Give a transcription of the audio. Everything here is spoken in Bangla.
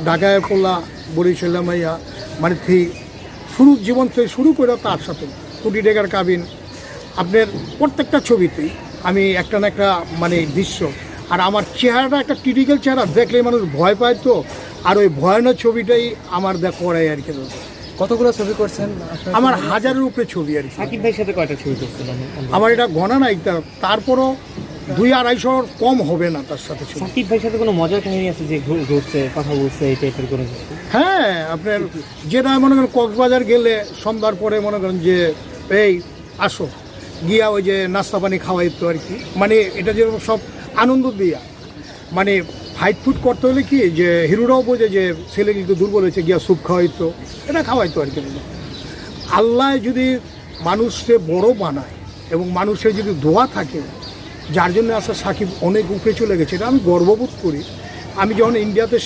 ঢাকায় পোলা বরিশালে মাইয়া মানে জীবন থেকে শুরু করে তার সাথে কোটি টাকার কাবিন আপনার প্রত্যেকটা ছবিতেই আমি একটা না একটা মানে দৃশ্য আর আমার চেহারাটা একটা ক্রিটিক্যাল চেহারা দেখলে মানুষ ভয় পায় তো আর ওই ভয়ানক ছবিটাই আমার করাই আর কি। কতগুলো ছবি করছেন? আমার 1000-এর উপরে ছবি আর কি। সাকিব ভাইয়ের সাথে কয়টা ছবি করছেন? আমার এটা গণা নাই, তারপরও 200-250 কম হবে না তার সাথে ছবি। সাকিব ভাইয়ের সাথে কোনো মজার কাহিনী আছে যে ঘুরছে কথা বলছে এই টাইপের কোনো কিছু? হ্যাঁ, আপনার যেটা মনে করেন কক্সবাজার গেলে সন্ধ্যার পরে মনে করেন যে এই আসো গিয়া ওই যে নাস্তা পানি খাওয়াইতো আর কি, মানে এটা যে সব আনন্দ দিয়া মানে ফাইট ফুট করতে হলে কি যে হিরোরাও বোঝে যে ছেলে কিন্তু দুর্বল হয়েছে গিয়া স্যুপ খাওয়াইতো, এটা খাওয়াইতো আর কি। আল্লাহ যদি মানুষকে বড় বানায় এবং মানুষের যদি দোয়া থাকে, যার জন্য আসলে সাকিব অনেক উপরে চলে গেছে, এটা আমি গর্ববোধ করি। আমি যখন ইন্ডিয়াতে